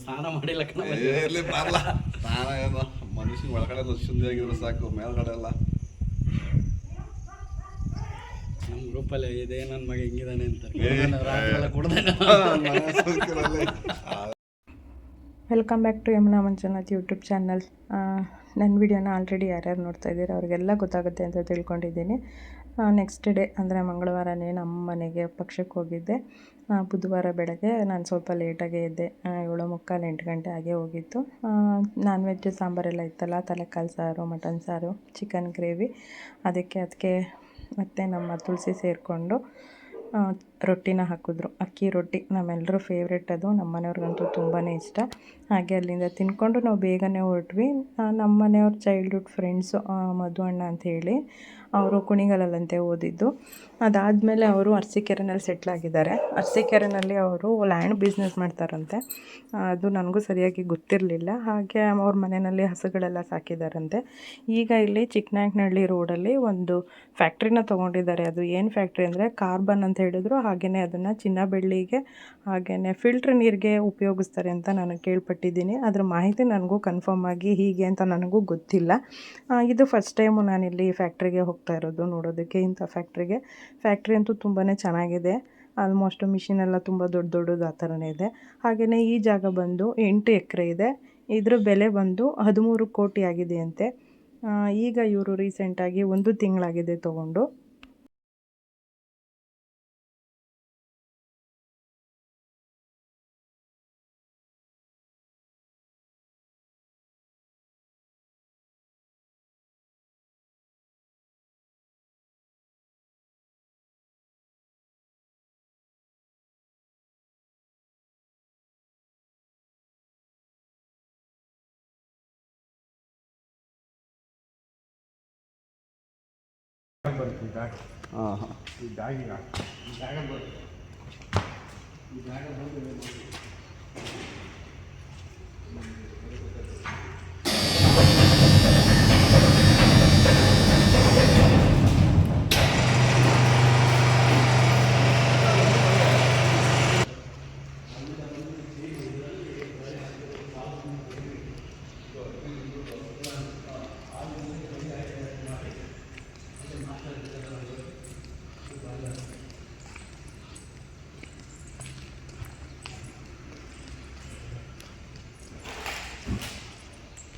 ಸ್ನಾನ ಮಾಡಿಲ್ಲ ಇರ್ಲಿ ಬರಲ್ಲ. ಸ್ನಾನ ಏನು ಮನುಷ್ಯನ ಒಳಗಡೆ ಶುದ್ಧಿಯಾಗಿದ್ರೆ ಸಾಕು, ಮೇಲ್ಗಡೆ ಎಲ್ಲ. ನಮ್ಮ ಗ್ರೂಪಲ್ಲಿ ಇದೆ ನನ್ನ ಮಗ ಹಿಂಗಿದಾನೆ ಅಂತ ರಾತ್ರಿ ಎಲ್ಲ ಕುಡ್ದಾನೆ. Welcome back to Yamuna Manjunath YouTube channel. ನನ್ನ ವಿಡಿಯೋನ ಆಲ್ರೆಡಿ ಯಾರ್ಯಾರು ನೋಡ್ತಾ ಇದ್ದೀರಾ ಅವ್ರಿಗೆಲ್ಲ ಗೊತ್ತಾಗುತ್ತೆ ಅಂತ ತಿಳ್ಕೊಂಡಿದ್ದೀನಿ. ನೆಕ್ಸ್ಟ್ ಡೇ ಅಂದರೆ ಮಂಗಳವಾರನೇ ನಮ್ಮ ಮನೆಗೆ ಪಕ್ಷಕ್ಕೆ ಹೋಗಿದ್ದೆ. ಬುಧವಾರ ಬೆಳಗ್ಗೆ ನಾನು ಸ್ವಲ್ಪ ಲೇಟಾಗೇ ಇದ್ದೆ, 7:45 8 ಗಂಟೆ ಹಾಗೆ ಹೋಗಿತ್ತು. ನಾನ್ ವೆಜ್ ಸಾಂಬಾರೆಲ್ಲ ಇತ್ತಲ್ಲ, ತಲೆಕಾಲು ಸಾರು, ಮಟನ್ ಸಾರು, ಚಿಕನ್ ಗ್ರೇವಿ. ಅದಕ್ಕೆ ಮತ್ತು ನಮ್ಮ ತುಳಸಿ ಸೇರಿಕೊಂಡು ರೊಟ್ಟಿನ ಹಾಕಿದ್ರು. ಅಕ್ಕಿ ರೊಟ್ಟಿ ನಮ್ಮೆಲ್ಲರೂ ಫೇವ್ರೆಟ್, ಅದು ನಮ್ಮ ಮನೆಯವ್ರಿಗಂತೂ ತುಂಬಾ ಇಷ್ಟ. ಹಾಗೆ ಅಲ್ಲಿಂದ ತಿಂದ್ಕೊಂಡು ನಾವು ಬೇಗನೆ ಹೊರಟ್ವಿ. ನಮ್ಮ ಮನೆಯವ್ರ ಚೈಲ್ಡ್ಹುಡ್ ಫ್ರೆಂಡ್ಸು ಮಧು ಅಣ್ಣ ಅಂಥೇಳಿ, ಅವರು ಕುಣಿಗಲಲ್ಲಂತೆ ಓದಿದ್ದು. ಅದಾದಮೇಲೆ ಅವರು ಅರಸೀಕೆರೆನಲ್ಲಿ ಸೆಟ್ಲಾಗಿದ್ದಾರೆ. ಅರಸೀಕೆರೆನಲ್ಲಿ ಅವರು ಲ್ಯಾಂಡ್ ಬಿಸ್ನೆಸ್ ಮಾಡ್ತಾರಂತೆ. ಅದು ನನಗೂ ಸರಿಯಾಗಿ ಗೊತ್ತಿರಲಿಲ್ಲ. ಹಾಗೆ ಅವ್ರ ಮನೆಯಲ್ಲಿ ಹಸುಗಳೆಲ್ಲ ಸಾಕಿದ್ದಾರಂತೆ. ಈಗ ಇಲ್ಲಿ ಚಿಕ್ಕನಾಯಕನಹಳ್ಳಿ ರೋಡಲ್ಲಿ ಒಂದು ಫ್ಯಾಕ್ಟ್ರಿನ ತೊಗೊಂಡಿದ್ದಾರೆ. ಅದು ಏನು ಫ್ಯಾಕ್ಟ್ರಿ ಅಂದರೆ ಕಾರ್ಬನ್ ಅಂತ ಹೇಳಿದ್ರು. ಹಾಗೆಯೇ ಅದನ್ನು ಚಿನ್ನ ಬೆಳ್ಳಿಗೆ ಹಾಗೆಯೇ ಫಿಲ್ಟ್ರ್ ನೀರಿಗೆ ಉಪಯೋಗಿಸ್ತಾರೆ ಅಂತ ನಾನು ಕೇಳ್ಪಟ್ಟಿದ್ದೀನಿ. ಅದರ ಮಾಹಿತಿ ನನಗೂ ಕನ್ಫರ್ಮ್ ಆಗಿ ಹೀಗೆ ಅಂತ ನನಗೂ ಗೊತ್ತಿಲ್ಲ. ಇದು ಫಸ್ಟ್ ಟೈಮು ನಾನಿಲ್ಲಿ ಫ್ಯಾಕ್ಟ್ರಿಗೆ ಹೋಗ್ತಾ ಇರೋದು ನೋಡೋದಕ್ಕೆ. ಇಂಥ ಫ್ಯಾಕ್ಟ್ರಿ ಅಂತೂ ತುಂಬಾ ಚೆನ್ನಾಗಿದೆ. ಆಲ್ಮೋಸ್ಟ್ ಮಿಷಿನೆಲ್ಲ ತುಂಬ ದೊಡ್ಡದು ಆ ಥರನೇ ಇದೆ. ಹಾಗೆಯೇ ಈ ಜಾಗ ಬಂದು 8 ಎಕರೆ ಇದೆ. ಇದರ ಬೆಲೆ ಬಂದು 13 ಕೋಟಿ ಆಗಿದೆಯಂತೆ. ಈಗ ಇವರು ರೀಸೆಂಟಾಗಿ 1 ತಿಂಗಳಾಗಿದೆ ತೊಗೊಂಡು.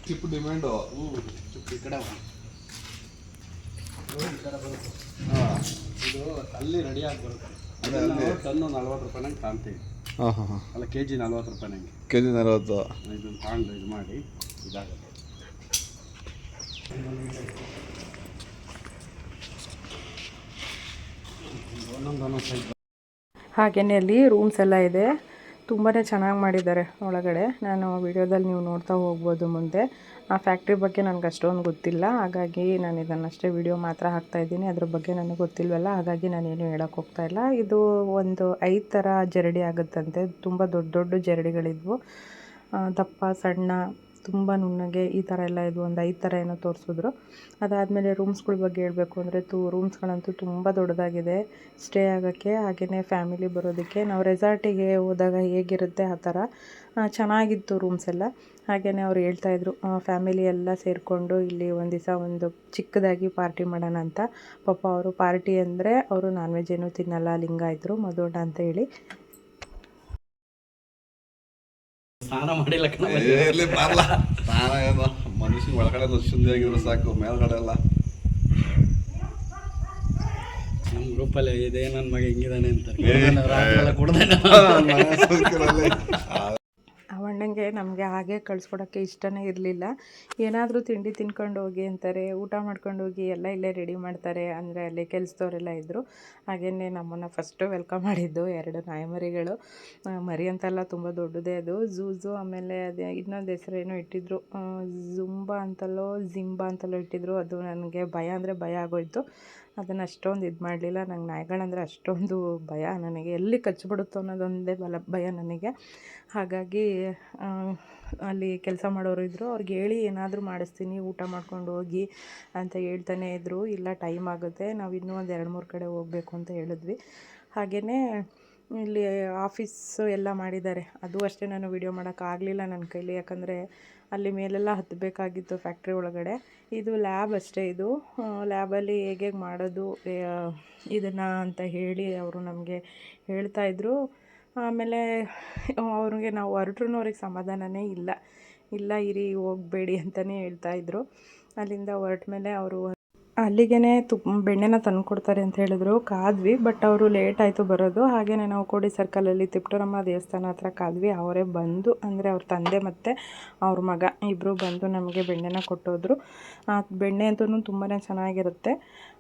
Chip demand. ಈ ಕಡೆ ಇದು ಅಲ್ಲಿ ರೆಡಿಯಾಗಿ ಬರುತ್ತೆ. ಟನ್ನು 40 ರೂಪಾಯಿನಂಗೆ ಕಾಣ್ತೀವಿ. ಅಲ್ಲ, ಕೆಜಿ 40 ರೂಪಾಯಿನಂಗೆ. ಕೆಜಿ 40. ಇದನ್ನು ತಗೊಂಡು ಇದು ಮಾಡಿ ಇದಾಗುತ್ತೆ. ಒಂದೊಂದು ಸೈಜ್. ಹಾಗೆಯೇ ಅಲ್ಲಿ ರೂಮ್ಸ್ ಎಲ್ಲ ಇದೆ. ತುಂಬಾ ಚೆನ್ನಾಗಿ ಮಾಡಿದ್ದಾರೆ ಒಳಗಡೆ. ನಾನು ವಿಡಿಯೋದಲ್ಲಿ ನೀವು ನೋಡ್ತಾ ಹೋಗ್ಬೋದು ಮುಂದೆ. ಆ ಫ್ಯಾಕ್ಟ್ರಿ ಬಗ್ಗೆ ನನಗೆ ಅಷ್ಟೊಂದು ಗೊತ್ತಿಲ್ಲ, ಹಾಗಾಗಿ ನಾನು ಇದನ್ನಷ್ಟೇ ವಿಡಿಯೋ ಮಾತ್ರ ಹಾಕ್ತಾಯಿದ್ದೀನಿ. ಅದ್ರ ಬಗ್ಗೆ ನನಗೆ ಗೊತ್ತಿಲ್ವಲ್ಲ, ಹಾಗಾಗಿ ನಾನೇನು ಹೇಳೋಕ್ಕೆ ಹೋಗ್ತಾಯಿಲ್ಲ. ಇದು ಒಂದು 5 ಥರ ಜರಡಿ ಆಗುತ್ತಂತೆ. ತುಂಬ ದೊಡ್ಡ ಜರಡಿಗಳಿದ್ವು, ದಪ್ಪ ಸಣ್ಣ ತುಂಬ ನುಣ್ಣಗೆ ಈ ಥರ ಎಲ್ಲ ಇದ್ವು. ಒಂದು 5 ಥರ ಏನೋ ತೋರಿಸಿದ್ರು. ಅದಾದಮೇಲೆ ರೂಮ್ಸ್ಗಳ ಬಗ್ಗೆ ಹೇಳಬೇಕು ಅಂದರೆ ರೂಮ್ಸ್ಗಳಂತೂ ತುಂಬ ದೊಡ್ಡದಾಗಿದೆ ಸ್ಟೇ ಆಗೋಕ್ಕೆ. ಹಾಗೆಯೇ ಫ್ಯಾಮಿಲಿ ಬರೋದಕ್ಕೆ, ನಾವು ರೆಸಾರ್ಟಿಗೆ ಹೋದಾಗ ಹೇಗಿರುತ್ತೆ ಆ ಥರ ಚೆನ್ನಾಗಿತ್ತು ರೂಮ್ಸ್ ಎಲ್ಲ. ಹಾಗೆಯೇ ಅವ್ರು ಹೇಳ್ತಾಯಿದ್ರು ಫ್ಯಾಮಿಲಿ ಎಲ್ಲ ಸೇರಿಕೊಂಡು ಇಲ್ಲಿ ಒಂದು ದಿವಸ ಒಂದು ಚಿಕ್ಕದಾಗಿ ಪಾರ್ಟಿ ಮಾಡೋಣ ಅಂತ. ಪಾಪ ಅವರು ಪಾರ್ಟಿ ಅಂದರೆ ಅವರು ನಾನ್ ವೆಜ್ ಏನೂ ತಿನ್ನಲ್ಲ, ಲಿಂಗಾಯತರು, ಮಧುಡ ಅಂತ ಹೇಳಿ. ಸ್ನಾನ ಮಾಡಿಲ್ಲ ಇರ್ಲಿ ಬರಲ್ಲ. ಸ್ನಾನ ಏನು ಮನುಷ್ಯನ ಒಳಗಡೆ ಶುದ್ಧಿಯಾಗಿದ್ರೆ ಸಾಕು, ಮೇಲ್ಗಡೆ ಎಲ್ಲ. ನಮ್ಮ ಗ್ರೂಪಲ್ಲಿ ಇದೆ ನನ್ನ ಮಗ ಹಿಂಗಿದಾನೆ ಅಂತ ರಾತ್ರಿ ಎಲ್ಲ ಕುಡ್ದಾನೆ. ಅವಣ್ಣಂಗೆ ನಮಗೆ ಹಾಗೆ ಕಳಿಸ್ಕೊಡೋಕ್ಕೆ ಇಷ್ಟನೇ ಇರಲಿಲ್ಲ. ಏನಾದರೂ ತಿಂಡಿ ತಿನ್ಕೊಂಡು ಹೋಗಿ ಅಂತಾರೆ, ಊಟ ಮಾಡ್ಕೊಂಡು ಹೋಗಿ, ಎಲ್ಲ ಇಲ್ಲೇ ರೆಡಿ ಮಾಡ್ತಾರೆ. ಅಂದರೆ ಅಲ್ಲಿ ಕೆಲಸದವರೆಲ್ಲ ಇದ್ದರು. ಹಾಗೆಯೇ ನಮ್ಮನ್ನು ಫಸ್ಟು ವೆಲ್ಕಮ್ ಮಾಡಿದ್ದು 2 ನಾಯಿಮರಿಗಳು. ಮರಿ ಅಂತೆಲ್ಲ ತುಂಬ ದೊಡ್ಡದೇ ಅದು. ಝೂಝು, ಆಮೇಲೆ ಅದೇ ಇನ್ನೊಂದು ಹೆಸರೇನೋ ಇಟ್ಟಿದ್ರು, ಜಿಂಬಾ ಅಂತಲೋ ಇಟ್ಟಿದ್ರು. ಅದು ನನಗೆ ಭಯ ಅಂದರೆ ಭಯ ಆಗೋಯಿತು. ಅದನ್ನು ಅಷ್ಟೊಂದು ಇದು ಮಾಡಲಿಲ್ಲ. ನಂಗೆ ನಾಯಿಗಳಂದರೆ ಅಷ್ಟೊಂದು ಭಯ. ನನಗೆ ಎಲ್ಲಿ ಕಚ್ಚಿಬಿಡುತ್ತೋ ಅನ್ನೋದೊಂದೇ ಭಯ ನನಗೆ. ಹಾಗಾಗಿ ಅಲ್ಲಿ ಕೆಲಸ ಮಾಡೋರು ಇದ್ದರು, ಅವ್ರಿಗೆ ಹೇಳಿ ಏನಾದರೂ ಮಾಡಿಸ್ತೀನಿ, ಊಟ ಮಾಡ್ಕೊಂಡು ಹೋಗಿ ಅಂತ ಹೇಳ್ತಾನೆ ಇದ್ದರು. ಇಲ್ಲ, ಟೈಮ್ ಆಗುತ್ತೆ, ನಾವು ಇನ್ನೂ ಒಂದು 2-3 ಕಡೆ ಹೋಗಬೇಕು ಅಂತ ಹೇಳಿದ್ವಿ. ಹಾಗೆಯೇ ಇಲ್ಲಿ ಆಫೀಸು ಎಲ್ಲ ಮಾಡಿದ್ದಾರೆ. ಅದು ಅಷ್ಟೇ ನಾನು ವಿಡಿಯೋ ಮಾಡೋಕ್ಕಾಗಲಿಲ್ಲ ನನ್ನ ಕೈಲಿ, ಯಾಕಂದರೆ ಅಲ್ಲಿ ಮೇಲೆಲ್ಲ ಹತ್ತಬೇಕಾಗಿತ್ತು ಫ್ಯಾಕ್ಟ್ರಿ ಒಳಗಡೆ. ಇದು ಲ್ಯಾಬ್ ಅಷ್ಟೇ. ಇದು ಲ್ಯಾಬಲ್ಲಿ ಹೇಗೆ ಮಾಡೋದು ಇದನ್ನು ಅಂತ ಹೇಳಿ ಅವರು ನಮಗೆ ಹೇಳ್ತಾಯಿದ್ರು. ಆಮೇಲೆ ಅವ್ರಿಗೆ ನಾವು ಹೊರಟ್ರೂ ಅವ್ರಿಗೆ ಸಮಾಧಾನನೇ ಇಲ್ಲ ಇರಿ ಹೋಗಬೇಡಿ ಅಂತಲೇ ಹೇಳ್ತಾಯಿದ್ರು. ಅಲ್ಲಿಂದ ಹೊರಟ ಮೇಲೆ ಅವರು ಅಲ್ಲಿಗೆ ಬೆಣ್ಣೆನ ತಂದು ಕೊಡ್ತಾರೆ ಅಂತ ಹೇಳಿದ್ರು. ಕಾದ್ವಿ, ಬಟ್ ಅವರು ಲೇಟ್ ಆಯಿತು ಬರೋದು. ಹಾಗೆಯೇ ನಾವು ಕೋಡಿ ಸರ್ಕಲಲ್ಲಿ ತಿಪ್ಟೂರಮ್ಮ ದೇವಸ್ಥಾನ ಹತ್ರ ಕಾದ್ವಿ. ಅವರೇ ಬಂದು, ಅಂದರೆ ಅವ್ರ ತಂದೆ ಮತ್ತು ಅವ್ರ ಮಗ ಇಬ್ಬರು ಬಂದು ನಮಗೆ ಬೆಣ್ಣೆನ ಕೊಟ್ಟೋದ್ರು. ಆ ಬೆಣ್ಣೆ ಅಂತೂ ತುಂಬಾ ಚೆನ್ನಾಗಿರುತ್ತೆ.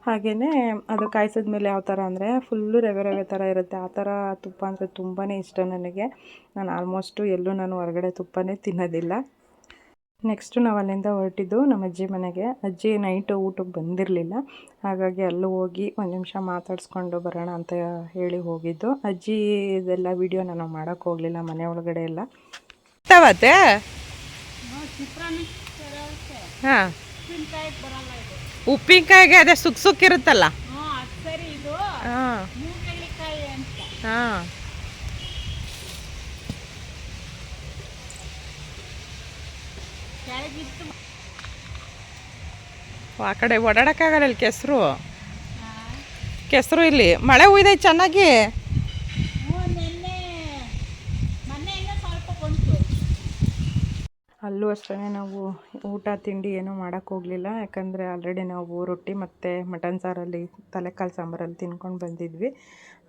ಹಾಗೆಯೇ ಅದು ಕಾಯಿಸಿದ ಮೇಲೆ ಯಾವ ಥರ ಅಂದರೆ ಫುಲ್ಲು ರವೆ ಥರ ಇರುತ್ತೆ. ಆ ಥರ ತುಪ್ಪ ಅಂದರೆ ತುಂಬಾ ಇಷ್ಟ ನನಗೆ. ನಾನು ಆಲ್ಮೋಸ್ಟು ಎಲ್ಲೂ ನಾನು ಹೊರಗಡೆ ತುಪ್ಪನೇ ತಿನ್ನೋದಿಲ್ಲ. ನೆಕ್ಸ್ಟು ನಾವು ಅಲ್ಲಿಂದ ಹೊರಟಿದ್ದು ನಮ್ಮ ಅಜ್ಜಿ ಮನೆಗೆ. ಅಜ್ಜಿ ನೈಟು ಊಟಕ್ಕೆ ಬಂದಿರಲಿಲ್ಲ, ಹಾಗಾಗಿ ಅಲ್ಲೂ ಹೋಗಿ ಒಂದು ನಿಮಿಷ ಮಾತಾಡಿಸ್ಕೊಂಡು ಬರೋಣ ಅಂತ ಹೇಳಿ ಹೋಗಿದ್ದು. ಅಜ್ಜಿ ಇದೆಲ್ಲ ವೀಡಿಯೋ ನಾನು ಮಾಡೋಕ್ಕೆ ಹೋಗಲಿಲ್ಲ ಮನೆ ಒಳಗಡೆ ಎಲ್ಲ. ತವತ್ತೆ ಹಾಂ, ಉಪ್ಪಿನಕಾಯಿಗೆ ಅದೇ ಸುಕ್ಕಿರುತ್ತಲ್ಲ. ಹಾಂ ಹಾಂ, ಆ ಕಡೆ ಓಡಾಡೋಕ್ಕಾಗಲ್ಲ. ಇಲ್ಲಿ ಕೆಸರು ಇಲ್ಲಿ ಮಳೆ ಹುಯ್ದೈತೆ ಚೆನ್ನಾಗಿ. ಅಲ್ಲೂ ಅಷ್ಟೇ ನಾವು ಊಟ ತಿಂಡಿ ಏನೂ ಮಾಡೋಕ್ಕೆ ಹೋಗಲಿಲ್ಲ, ಯಾಕಂದರೆ ಆಲ್ರೆಡಿ ನಾವು ರೊಟ್ಟಿ ಮತ್ತು ಮಟನ್ ಸಾರಲ್ಲಿ ತಲೆಕಾಲು ಸಾಂಬಾರಲ್ಲಿ ತಿನ್ಕೊಂಡು ಬಂದಿದ್ವಿ.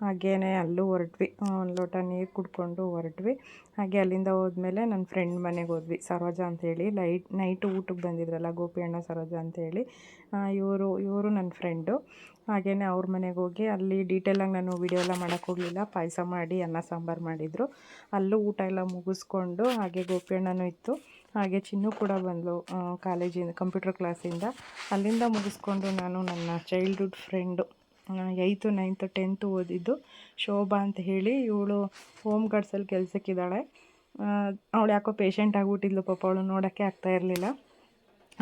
ಹಾಗೆಯೇ ಅಲ್ಲೂ ಹೊರಟ್ವಿ, ಒಂದು ಲೋಟ ನೀರು ಕುಡ್ಕೊಂಡು ಹೊರಟ್ವಿ. ಹಾಗೆ ಅಲ್ಲಿಂದ ಹೋದ್ಮೇಲೆ ನನ್ನ ಫ್ರೆಂಡ್ ಮನೆಗೆ ಹೋದ್ವಿ, ಸರೋಜಾ ಅಂಥೇಳಿ. ನೈಟು ಊಟಕ್ಕೆ ಬಂದಿದ್ರಲ್ಲ ಗೋಪಿ ಅಣ್ಣ ಸರೋಜಾ ಅಂಥೇಳಿ, ಇವರು ನನ್ನ ಫ್ರೆಂಡು. ಹಾಗೆಯೇ ಅವ್ರ ಮನೆಗೆ ಹೋಗಿ ಅಲ್ಲಿ ಡೀಟೇಲಾಗಿ ನಾನು ವೀಡಿಯೋ ಎಲ್ಲ ಮಾಡೋಕ್ಕೆ ಹೋಗಲಿಲ್ಲ. ಪಾಯಸ ಮಾಡಿ ಅನ್ನ ಸಾಂಬಾರು ಮಾಡಿದರು. ಅಲ್ಲೂ ಊಟ ಎಲ್ಲ ಮುಗಿಸ್ಕೊಂಡು ಹಾಗೆ ಗೋಪಿ ಅಣ್ಣನೂ ಇತ್ತು. ಹಾಗೆ ಚಿನ್ನು ಕೂಡ ಬಂದಳು ಕಾಲೇಜಿಂದ, ಕಂಪ್ಯೂಟರ್ ಕ್ಲಾಸಿಂದ. ಅಲ್ಲಿಂದ ಮುಗಿಸ್ಕೊಂಡು ನಾನು ನನ್ನ childhood friend 8th 9th 10th ಓದಿದ್ದು ಶೋಭಾ ಅಂತ ಹೇಳಿ, ಇವಳು ಹೋಮ್ ಗಾರ್ಡ್ಸಲ್ಲಿ ಕೆಲಸಕ್ಕಿದ್ದಾಳೆ. ಅವಳು ಯಾಕೋ ಪೇಷಂಟ್ ಆಗಿಬಿಟ್ಟಿದ್ಲು ಪಾಪ, ಅವಳು ನೋಡೋಕ್ಕೆ ಆಗ್ತಾಯಿರಲಿಲ್ಲ.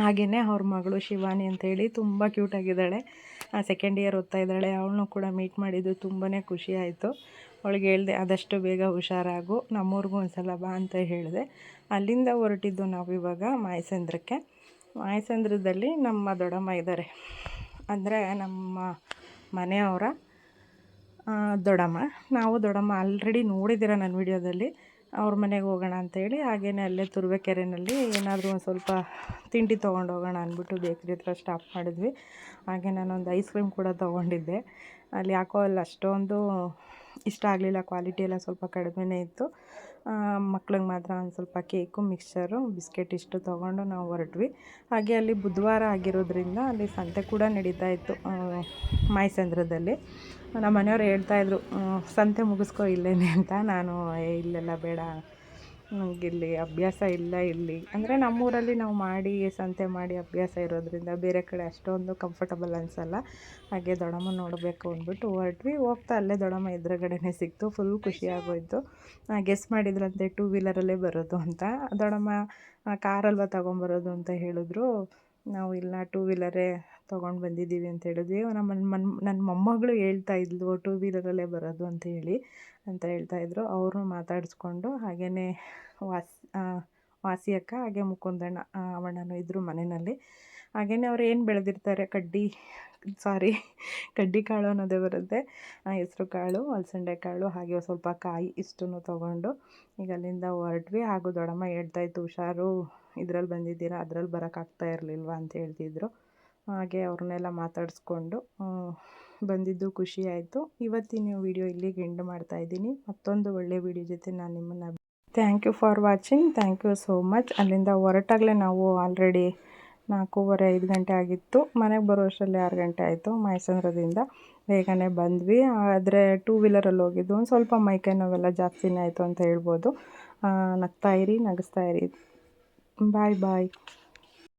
ಹಾಗೆಯೇ ಅವ್ರ ಮಗಳು ಶಿವಾನಿ ಅಂತೇಳಿ ತುಂಬ ಕ್ಯೂಟಾಗಿದ್ದಾಳೆ, ಸೆಕೆಂಡ್ ಇಯರ್ ಓದ್ತಾ ಇದ್ದಾಳೆ. ಅವಳನ್ನೂ ಕೂಡ ಮೀಟ್ ಮಾಡಿದ್ದು ತುಂಬಾ ಖುಷಿ ಆಯಿತು. ಅವಳಿಗೆ ಹೇಳಿದೆ ಆದಷ್ಟು ಬೇಗ ಹುಷಾರಾಗು, ನಮ್ಮೂರಿಗೂ ಒಂದು ಸಲ ಬಾ ಅಂತ ಹೇಳಿದೆ. ಅಲ್ಲಿಂದ ಹೊರಟಿದ್ದು ನಾವಿವಾಗ ಮಾಯಸಂದ್ರದಲ್ಲಿ ನಮ್ಮ ದೊಡ್ಡಮ್ಮ ಇದ್ದಾರೆ, ಅಂದರೆ ನಮ್ಮ ಮನೆಯವರ ದೊಡ್ಡಮ್ಮ. ನಾವು ದೊಡ್ಡಮ್ಮ ಆಲ್ರೆಡಿ ನೋಡಿದ್ದೀರ ನನ್ನ ವಿಡಿಯೋದಲ್ಲಿ. ಅವ್ರ ಮನೆಗೆ ಹೋಗೋಣ ಅಂತೇಳಿ, ಹಾಗೆಯೇ ಅಲ್ಲೇ ತುರುವೇಕೆರೆಯಲ್ಲಿ ಏನಾದರೂ ಒಂದು ಸ್ವಲ್ಪ ತಿಂಡಿ ತೊಗೊಂಡು ಹೋಗೋಣ ಅಂದ್ಬಿಟ್ಟು ಬೇಕ್ರಿ ಹತ್ರ ಸ್ಟಾಪ್ ಮಾಡಿದ್ವಿ. ಹಾಗೆ ನಾನೊಂದು ಐಸ್ ಕ್ರೀಮ್ ಕೂಡ ತೊಗೊಂಡಿದ್ದೆ. ಅಲ್ಲಿ ಯಾಕೋ ಅಲ್ಲಿ ಅಷ್ಟೊಂದು ಇಷ್ಟ ಆಗಲಿಲ್ಲ, ಕ್ವಾಲಿಟಿ ಎಲ್ಲ ಸ್ವಲ್ಪ ಕಡಿಮೆನೇ ಇತ್ತು. ಮಕ್ಳಿಗೆ ಮಾತ್ರ ಒಂದು ಸ್ವಲ್ಪ ಕೇಕು, ಮಿಕ್ಸ್ಚರು, ಬಿಸ್ಕೆಟ್ ಇಷ್ಟು ತೊಗೊಂಡು ನಾವು ಹೊರಟ್ವಿ. ಹಾಗೆ ಅಲ್ಲಿ ಬುಧವಾರ ಆಗಿರೋದ್ರಿಂದ ಅಲ್ಲಿ ಸಂತೆ ಕೂಡ ನಡೀತಾ ಇತ್ತು ಮಾಯಸಂದ್ರದಲ್ಲಿ. ನಮ್ಮ ಮನೆಯವ್ರು ಹೇಳ್ತಾಯಿದ್ರು ಸಂತೆ ಮುಗಿಸ್ಕೊ ಇಲ್ಲೇನೆ ಅಂತ. ನಾನು ಇಲ್ಲೆಲ್ಲ ಬೇಡ, ನನಗಿಲ್ಲಿ ಅಭ್ಯಾಸ ಇಲ್ಲ. ಇಲ್ಲಿ ಅಂದರೆ ನಮ್ಮೂರಲ್ಲಿ ನಾವು ಮಾಡಿ ಸಂತೆ ಮಾಡಿ ಅಭ್ಯಾಸ ಇರೋದ್ರಿಂದ ಬೇರೆ ಕಡೆ ಅಷ್ಟೊಂದು ಕಂಫರ್ಟಬಲ್ ಅನಿಸಲ್ಲ. ಹಾಗೆ ದೊಡ್ಡಮ್ಮ ನೋಡಬೇಕು ಅಂದ್ಬಿಟ್ಟು ಹೊರಟ್ವಿ. ಹೋಗ್ತಾ ಅಲ್ಲೇ ದೊಡ್ಡಮ್ಮ ಎದುರುಗಡೆನೇ ಸಿಕ್ತು. ಫುಲ್ ಖುಷಿಯಾಗೋಯ್ತು. ಗೆಸ್ ಮಾಡಿದ್ರಂತೆ 2 ವೀಲರಲ್ಲೇ ಬರೋದು ಅಂತ. ದೊಡ್ಡಮ್ಮ ಕಾರಲ್ವ ತೊಗೊಂಬರೋದು ಅಂತ ಹೇಳಿದ್ರು. ನಾವು ಇಲ್ಲ 2 ವೀಲರೇ ತೊಗೊಂಡು ಬಂದಿದ್ದೀವಿ ಅಂತ ಹೇಳಿದ್ವಿ. ನನ್ನ ಮೊಮ್ಮಗಳು ಹೇಳ್ತಾ ಇದ್ಲು 2 ವೀಲರಲ್ಲೇ ಬರೋದು ಅಂತ ಹೇಳ್ತಾಯಿದ್ರು. ಅವರು ಮಾತಾಡಿಸ್ಕೊಂಡು ಹಾಗೆಯೇ ವಾಸಿ ಅಕ್ಕ ಹಾಗೆ ಮುಕುಂದಣ್ಣ ಅವಣ್ಣನೂ ಇದ್ದರು ಮನೆಯಲ್ಲಿ. ಹಾಗೆಯೇ ಅವ್ರು ಏನು ಬೆಳೆದಿರ್ತಾರೆ ಕಡ್ಡಿ ಕಾಳು ಅನ್ನೋದೇ ಬರುತ್ತೆ, ಹೆಸರು ಕಾಳು, ಅಲಸಂಡೆ ಕಾಳು, ಹಾಗೆ ಸ್ವಲ್ಪ ಕಾಯಿ ಇಷ್ಟನ್ನು ತೊಗೊಂಡು ಈಗ ಅಲ್ಲಿಂದ ಹೊರಟ್ವಿ. ಹಾಗೂ ದೊಡ್ಡಮ್ಮ ಹೇಳ್ತಾಯಿತ್ತು ಹುಷಾರು, ಇದರಲ್ಲಿ ಬಂದಿದ್ದೀರಾ, ಅದರಲ್ಲಿ ಬರೋಕ್ಕಾಗ್ತಾ ಇರಲಿಲ್ವ ಅಂತ ಹೇಳ್ತಿದ್ರು. ಹಾಗೆ ಅವ್ರನ್ನೆಲ್ಲ ಮಾತಾಡಿಸ್ಕೊಂಡು ಬಂದಿದ್ದು ಖುಷಿ ಆಯಿತು. ಇವತ್ತಿನ ವಿಡಿಯೋ ಇಲ್ಲಿಗೆ ಎಂಡ್ ಮಾಡ್ತಾಯಿದ್ದೀನಿ. ಮತ್ತೊಂದು ಒಳ್ಳೆಯ ವಿಡಿಯೋ ಜೊತೆ ನಾನು ನಿಮ್ಮನ್ನು thank you for watching. Thank you so much. ಅಲ್ಲಿಂದ ಹೊರಟಾಗಲೇ ನಾವು ಆಲ್ರೆಡಿ 4:15 ಗಂಟೆ ಆಗಿತ್ತು. ಮನೆಗೆ ಬರೋ ಅಷ್ಟರಲ್ಲಿ 6 ಗಂಟೆ ಆಯಿತು. ಮಾಯಸಂದ್ರದಿಂದ ಬೇಗನೆ ಬಂದ್ವಿ. ಆದರೆ 2 ವೀಲರಲ್ಲಿ ಹೋಗಿದ್ದು ಒಂದು ಸ್ವಲ್ಪ ಮೈಕೈ ನೋವೆಲ್ಲ ಜಾಸ್ತಿನೇ ಆಯಿತು ಅಂತ ಹೇಳ್ಬೋದು. ನಗಿಸ್ತಾ ಇರಿ. ಬಾಯ್.